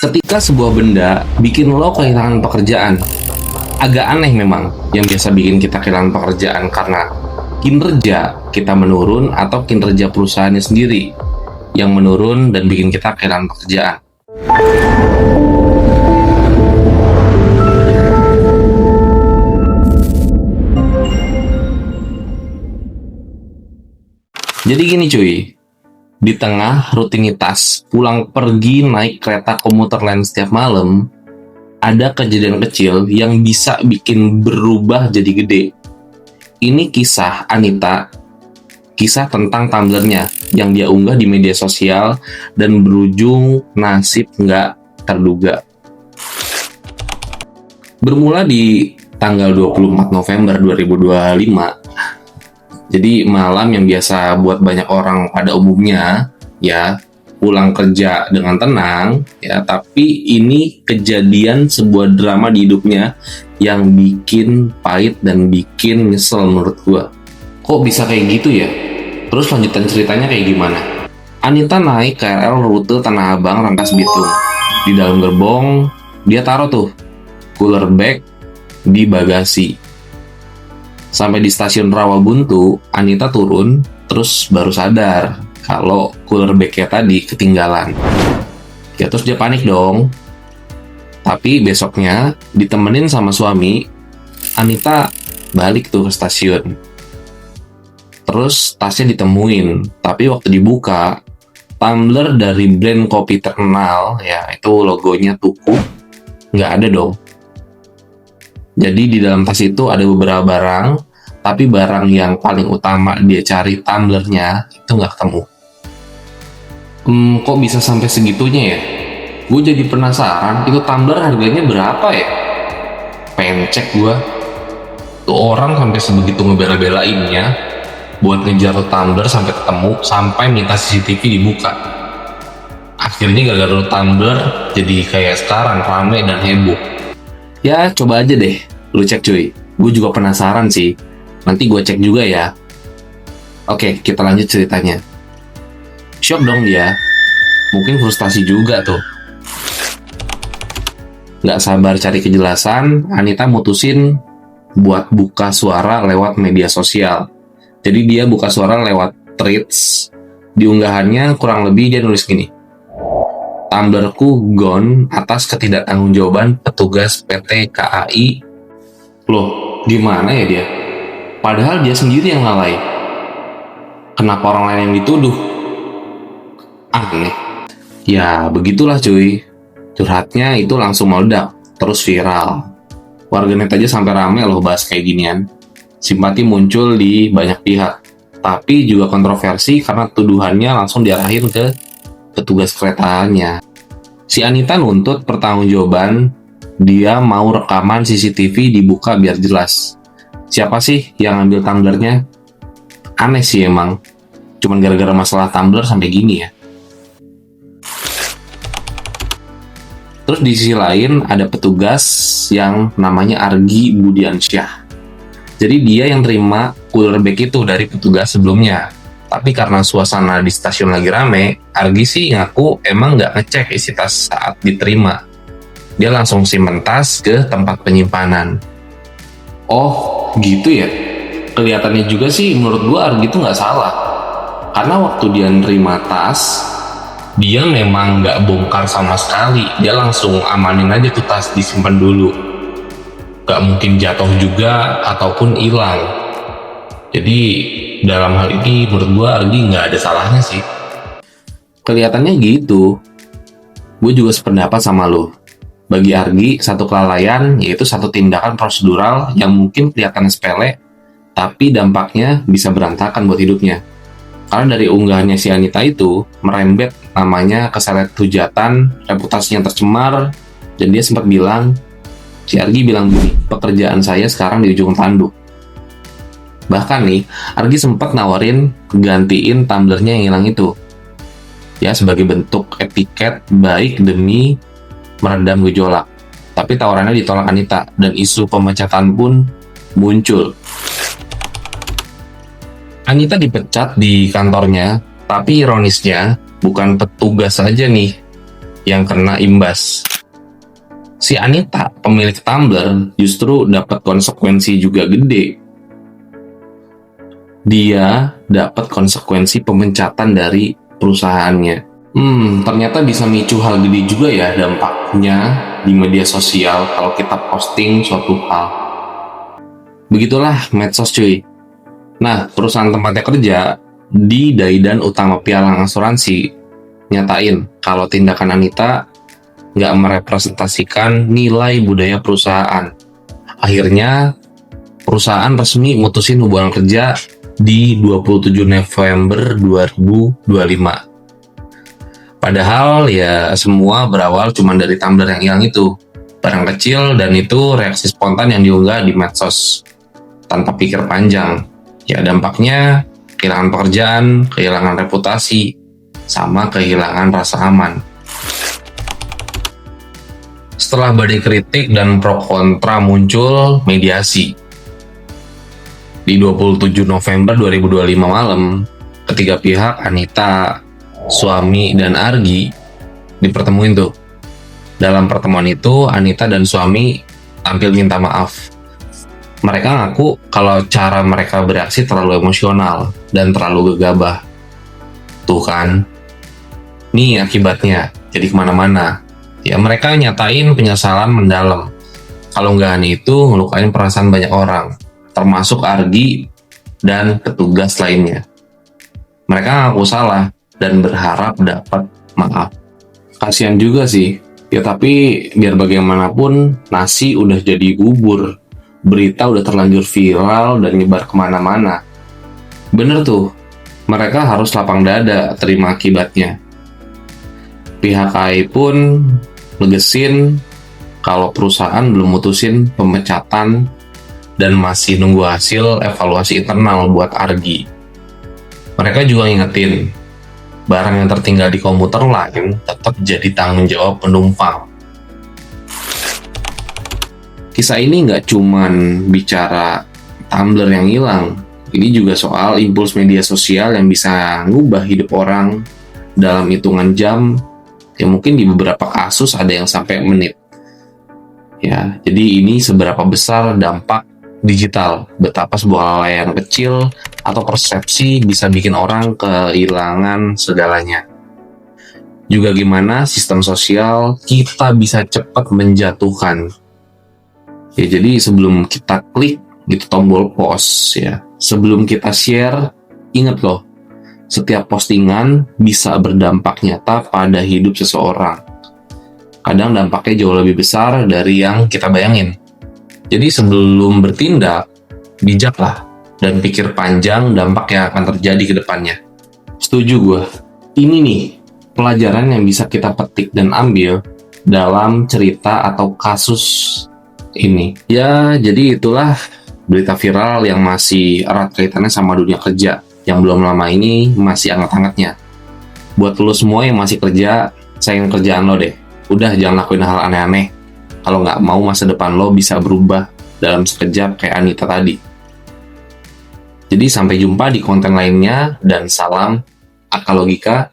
Ketika sebuah benda bikin lo kehilangan pekerjaan, agak aneh memang yang biasa bikin kita kehilangan pekerjaan karena kinerja kita menurun atau kinerja perusahaannya sendiri yang menurun dan bikin kita kehilangan pekerjaan. Jadi gini cuy, di tengah rutinitas pulang pergi naik kereta komuter lain setiap malam, ada kejadian kecil yang bisa bikin berubah jadi gede. Ini kisah Anita, kisah tentang tumblernya yang dia unggah di media sosial dan berujung nasib nggak terduga. Bermula di tanggal 24 November 2025, jadi malam yang biasa buat banyak orang pada umumnya, ya, pulang kerja dengan tenang, ya, tapi ini kejadian sebuah drama di hidupnya yang bikin pahit dan bikin nyesel menurut gua. Kok bisa kayak gitu ya? Terus lanjutan ceritanya kayak gimana? Anita naik KRL rute Tanah Abang Rangkas Bitung. Di dalam gerbong, dia taruh tuh cooler bag di bagasi. Sampai di stasiun Rawabuntu, Anita turun, terus baru sadar kalau cooler bag-nya tadi ketinggalan. Ya terus dia panik dong. Tapi besoknya, ditemenin sama suami, Anita balik tuh ke stasiun. Terus tasnya ditemuin, tapi waktu dibuka, tumbler dari brand kopi terkenal, ya itu logonya Tuku, nggak ada dong. Jadi di dalam tas itu ada beberapa barang, tapi barang yang paling utama dia cari tumblernya itu nggak ketemu. Kok bisa sampai segitunya ya? Gue jadi penasaran, itu tumbler harganya berapa ya? Pengen cek gue. Tuh orang sampai sebegitu ngebela-belainnya buat ngejar tumbler sampai ketemu, sampai minta CCTV dibuka. Akhirnya gara-gara tumbler jadi kayak sekarang rame dan heboh. Ya coba aja deh lu cek cuy, gue juga penasaran sih, nanti gue cek juga ya. Oke, kita lanjut ceritanya. Shock dong dia, mungkin frustasi juga tuh. Gak sabar cari kejelasan, Anita mutusin buat buka suara lewat media sosial. Jadi dia buka suara lewat tweets. Di unggahannya kurang lebih dia nulis gini: "Tumblerku gone atas ketidaktanggungjawaban petugas PT KAI." Loh, gimana ya dia? Padahal dia sendiri yang lalai. Kenapa orang lain yang dituduh? Aneh. Ya, begitulah cuy. Curhatnya itu langsung meledak, terus viral. Warganet aja sampai rame loh bahas kayak ginian. Simpati muncul di banyak pihak. Tapi juga kontroversi karena tuduhannya langsung diarahin ke petugas keretanya. Si Anita nuntut pertanggungjawaban, dia mau rekaman CCTV dibuka biar jelas. Siapa sih yang ngambil tumblernya? Aneh sih emang. Cuman gara-gara masalah tumbler sampai gini ya. Terus di sisi lain ada petugas yang namanya Argi Budiansyah. Jadi dia yang terima cooler bag itu dari petugas sebelumnya. Tapi karena suasana di stasiun lagi rame, Argi sih ngaku emang nggak ngecek isi tas saat diterima. Dia langsung simpen tas ke tempat penyimpanan. Oh, gitu ya? Kelihatannya juga sih menurut gua Argi itu nggak salah. Karena waktu dia nerima tas, dia memang nggak bongkar sama sekali. Dia langsung amanin aja tuh tas, disimpan dulu. Nggak mungkin jatuh juga ataupun hilang. Jadi dalam hal ini menurut gue Argi nggak ada salahnya sih. Kelihatannya gitu. Gue juga sependapat sama lo. Bagi Argi, satu kelalaian yaitu satu tindakan prosedural yang mungkin kelihatan sepele, tapi dampaknya bisa berantakan buat hidupnya. Karena dari unggahannya si Anita itu, merembet namanya keseret hujatan, reputasinya tercemar, dan dia sempat bilang, si Argi bilang gini, pekerjaan saya sekarang di ujung tanduk. Bahkan nih, Argi sempat nawarin gantiin tumblernya yang hilang itu. Ya, sebagai bentuk etiket baik demi meredam gejolak. Tapi tawarannya ditolak Anita, dan isu pemecatan pun muncul. Anita dipecat di kantornya, tapi ironisnya bukan petugas saja nih yang kena imbas. Si Anita, pemilik Tumblr, justru dapat konsekuensi juga gede. Dia dapat konsekuensi pemecatan dari perusahaannya. Ternyata bisa micu hal gede juga ya dampaknya di media sosial kalau kita posting suatu hal. Begitulah medsos cuy. Nah, perusahaan tempatnya kerja di Daidan Utama Pialang Asuransi nyatain kalau tindakan Anita nggak merepresentasikan nilai budaya perusahaan. Akhirnya, perusahaan resmi mutusin hubungan kerja di 27 November 2025. Padahal ya semua berawal cuma dari Tumblr yang hilang itu. Barang kecil dan itu reaksi spontan yang diunggah di medsos. Tanpa pikir panjang. Ya dampaknya kehilangan pekerjaan, kehilangan reputasi, sama kehilangan rasa aman. Setelah badai kritik dan pro kontra muncul mediasi. Di 27 November 2025 malam, ketiga pihak Anita, suami, dan Argi dipertemuin tuh. Dalam pertemuan itu, Anita dan suami tampil minta maaf. Mereka ngaku kalau cara mereka bereaksi terlalu emosional dan terlalu gegabah. Tuh kan, nih akibatnya, jadi kemana-mana. Ya mereka nyatain penyesalan mendalam. Kalau unggahan itu ngelukain perasaan banyak orang, termasuk Argi dan petugas lainnya. Mereka ngaku salah dan berharap dapat maaf. Kasian juga sih, ya tapi biar bagaimanapun nasi udah jadi bubur. Berita udah terlanjur viral dan nyebar kemana-mana. Bener tuh, mereka harus lapang dada terima akibatnya. Pihak KAI pun negesin kalau perusahaan belum mutusin pemecatan dan masih nunggu hasil evaluasi internal buat Argi. Mereka juga ngingetin, barang yang tertinggal di komuter lain tetap jadi tanggung jawab penumpang. Kisah ini nggak cuman bicara Tumblr yang hilang, ini juga soal impuls media sosial yang bisa ngubah hidup orang dalam hitungan jam. Ya mungkin di beberapa kasus ada yang sampai menit. Ya, jadi ini seberapa besar dampak digital, betapa sebuah layanan kecil atau persepsi bisa bikin orang kehilangan segalanya. Juga gimana sistem sosial kita bisa cepat menjatuhkan. Ya, jadi sebelum kita klik gitu tombol post ya, sebelum kita share, ingat loh, setiap postingan bisa berdampak nyata pada hidup seseorang. Kadang dampaknya jauh lebih besar dari yang kita bayangin. Jadi sebelum bertindak, bijaklah dan pikir panjang dampak yang akan terjadi ke depannya. Setuju gue. Ini nih, pelajaran yang bisa kita petik dan ambil dalam cerita atau kasus ini. Ya, jadi itulah berita viral yang masih erat kaitannya sama dunia kerja, yang belum lama ini masih hangat-hangatnya. Buat lo semua yang masih kerja, sayang kerjaan lo deh. Udah jangan lakuin hal aneh-aneh. Kalau nggak mau masa depan lo bisa berubah dalam sekejap kayak Anita tadi. Jadi sampai jumpa di konten lainnya dan salam Akal Logika.